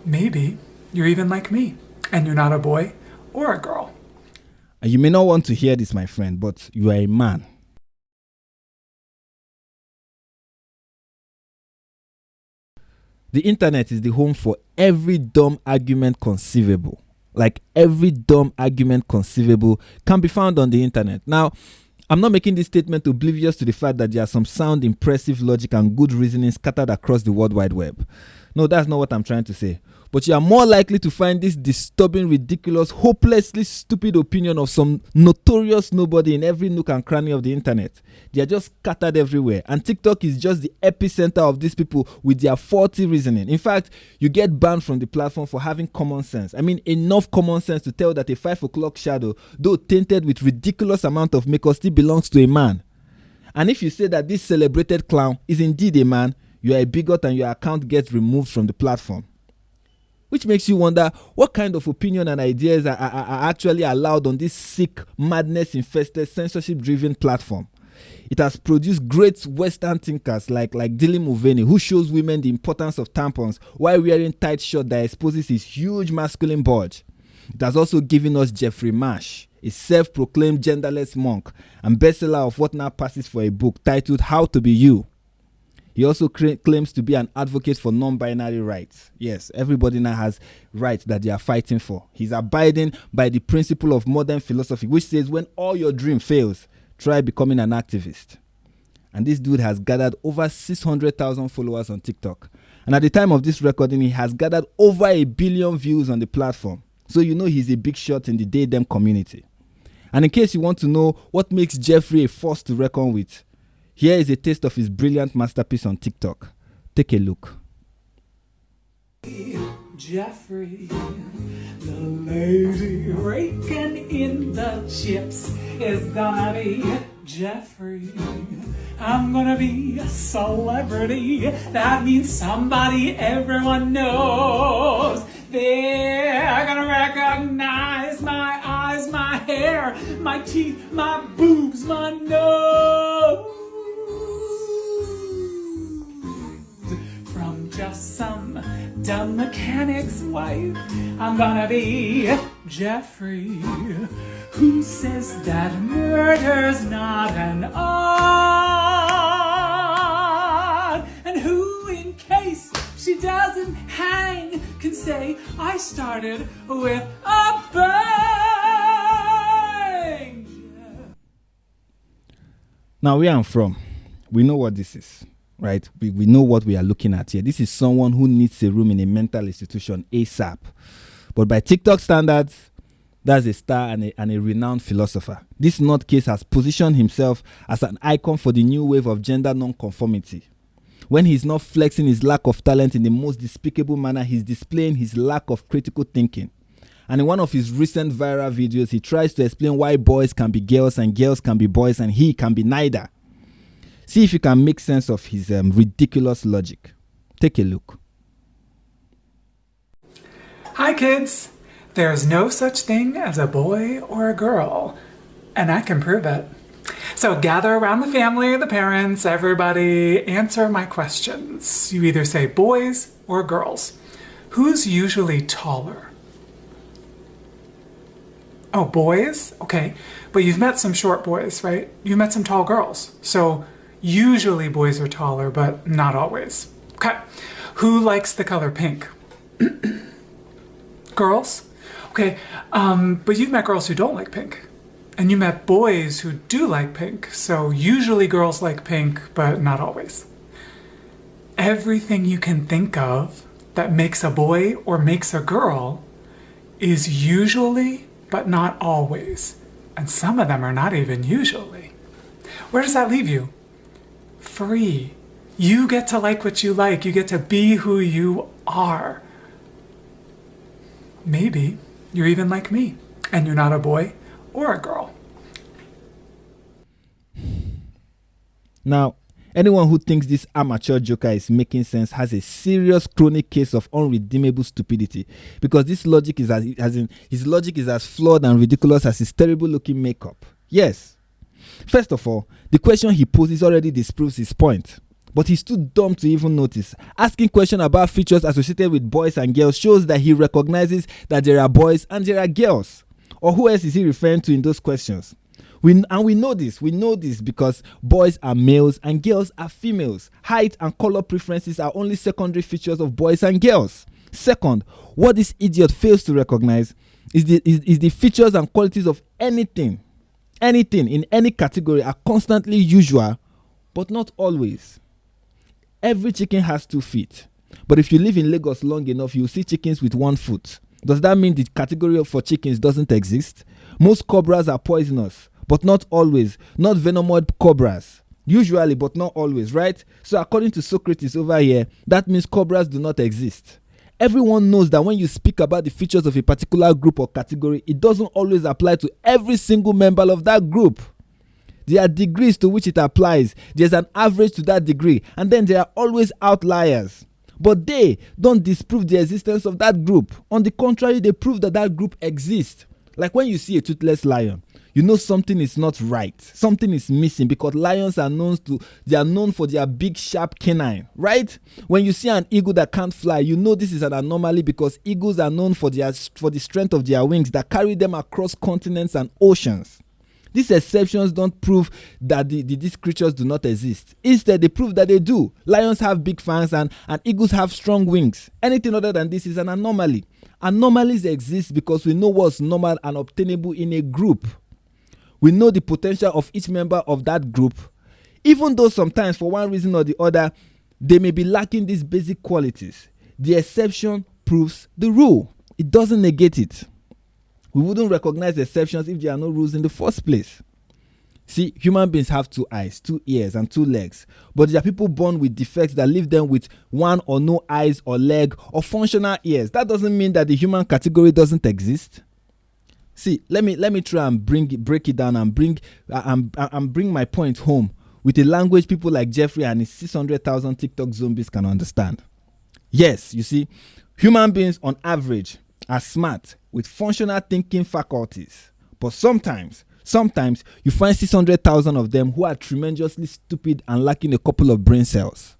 Maybe you're even like me, and you're not a boy or a girl. And you may not want to hear this, my friend, but you are a man. The internet is the home for every dumb argument conceivable. Like every dumb argument conceivable can be found on the internet. Now, I'm not making this statement oblivious to the fact that there are some sound, impressive logic and good reasoning scattered across the World Wide Web. No, that's not what I'm trying to say. But you are more likely to find this disturbing, ridiculous, hopelessly stupid opinion of some notorious nobody in every nook and cranny of the internet. They are just scattered everywhere. And TikTok is just the epicenter of these people with their faulty reasoning. In fact, you get banned from the platform for having common sense. I mean, enough common sense to tell that a 5 o'clock shadow, though tainted with ridiculous amount of makeup, still belongs to a man. And if you say that this celebrated clown is indeed a man, you are a bigot and your account gets removed from the platform. Which makes you wonder what kind of opinion and ideas are actually allowed on this sick, madness-infested, censorship-driven platform. It has produced great Western thinkers like Dylan Mulvaney, who shows women the importance of tampons while wearing tight shirt that exposes his huge masculine bulge. It has also given us Jeffrey Marsh, a self-proclaimed genderless monk and bestseller of what now passes for a book titled How to Be You. He also claims to be an advocate for non-binary rights. Yes, everybody now has rights that they are fighting for. He's abiding by the principle of modern philosophy, which says when all your dream fails, try becoming an activist. And this dude has gathered over 600,000 followers on TikTok. And at the time of this recording, he has gathered over 1 billion views on the platform. So you know he's a big shot in the Daydem community. And in case you want to know what makes Jeffrey a force to reckon with, here is a taste of his brilliant masterpiece on TikTok. Take a look. Jeffrey, the lady raking in the chips is gonna be Jeffrey. I'm gonna be a celebrity. That means somebody everyone knows. They're gonna recognize my eyes, my hair, my teeth, my boobs, my nose. From just some dumb mechanic's wife, I'm gonna be Jeffrey, who says that murder's not an art, and who, in case she doesn't hang, can say I started with a bang. Now, where I'm from, we know what this is. Right, we know what we are looking at here. This is someone who needs a room in a mental institution ASAP. But by TikTok standards, that's a star and a renowned philosopher. This nutcase has positioned himself as an icon for the new wave of gender non-conformity. When he's not flexing his lack of talent in the most despicable manner, he's displaying his lack of critical thinking. And in one of his recent viral videos, he tries to explain why boys can be girls and girls can be boys and he can be neither. See if you can make sense of his ridiculous logic. Take a look. Hi kids! There's no such thing as a boy or a girl, and I can prove it. So gather around the family, the parents, everybody, answer my questions. You either say boys or girls. Who's usually taller? Oh, boys? Okay, but you've met some short boys, right? You met some tall girls. So usually boys are taller, but not always. Okay. Who likes the color pink? Girls? Okay, but you've met girls who don't like pink. And you met boys who do like pink. So usually girls like pink, but not always. Everything you can think of that makes a boy or makes a girl is usually, but not always. And some of them are not even usually. Where does that leave you? Free. You get to like what you like. You get to be who you are. Maybe you're even like me, and you're not a boy or a girl. Now, anyone who thinks this amateur joker is making sense has a serious chronic case of unredeemable stupidity, because this logic is his logic is as flawed and ridiculous as his terrible looking makeup. Yes. First of all, the question he poses already disproves his point. but he's too dumb to even notice. Asking questions about features associated with boys and girls shows that he recognizes that there are boys and there are girls. Or who else is he referring to in those questions? We know this because boys are males and girls are females. Height and color preferences are only secondary features of boys and girls. Second, what this idiot fails to recognize is the features and qualities of anything in any category are constantly usual, but not always. Every chicken has 2 feet, but if you live in Lagos long enough, you'll see chickens with 1 foot. Does that mean the category for chickens doesn't exist? Most cobras are poisonous, but not always. Not venomoid cobras. Usually, but not always, right? So according to Socrates over here, that means cobras do not exist. Everyone knows that when you speak about the features of a particular group or category, it doesn't always apply to every single member of that group. There are degrees to which it applies. There's an average to that degree, and then there are always outliers. But they don't disprove the existence of that group. On the contrary, they prove that that group exists. Like when you see a toothless lion, you know something is not right. Something is missing because lions are known for their big sharp canine, right? When you see an eagle that can't fly, you know this is an anomaly because eagles are known for the strength of their wings that carry them across continents and oceans. These exceptions don't prove that these creatures do not exist. Instead, they prove that they do. Lions have big fangs and eagles have strong wings. Anything other than this is an anomaly. Anomalies exist because we know what's normal and obtainable in a group. We know the potential of each member of that group, even though sometimes for one reason or the other, they may be lacking these basic qualities. The exception proves the rule. It doesn't negate it. We wouldn't recognize exceptions if there are no rules in the first place. See, human beings have 2 eyes, 2 ears, and 2 legs. But there are people born with defects that leave them with 1 or no eyes or leg or functional ears. That doesn't mean that the human category doesn't exist. See, let me try and break it down and bring my point home with a language people like Jeffrey and his 600,000 TikTok zombies can understand. Yes, you see, human beings on average are smart with functional thinking faculties, but sometimes you find 600,000 of them who are tremendously stupid and lacking a couple of brain cells.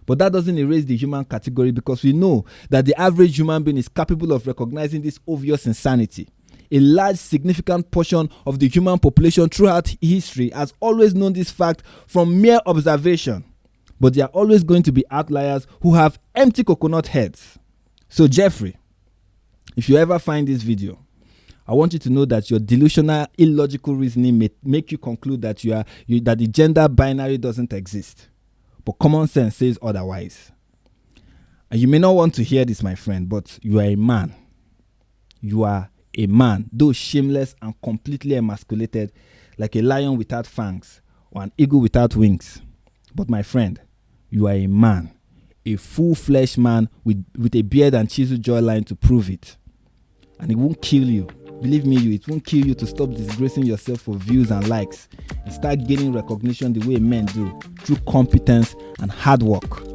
But that doesn't erase the human category because we know that the average human being is capable of recognizing this obvious insanity. A large significant portion of the human population throughout history has always known this fact from mere observation, but there are always going to be outliers who have empty coconut heads. So Jeffrey, if you ever find this video, I want you to know that your delusional, illogical reasoning may make you conclude that that the gender binary doesn't exist. But common sense says otherwise. And you may not want to hear this, my friend, but you are a man. You are a man, though shameless and completely emasculated, like a lion without fangs or an eagle without wings. But my friend, you are a man, a full-fledged man with a beard and chiseled jawline to prove it. And it won't kill you. Believe me, it won't kill you to stop disgracing yourself for views and likes and start gaining recognition the way men do, through competence and hard work.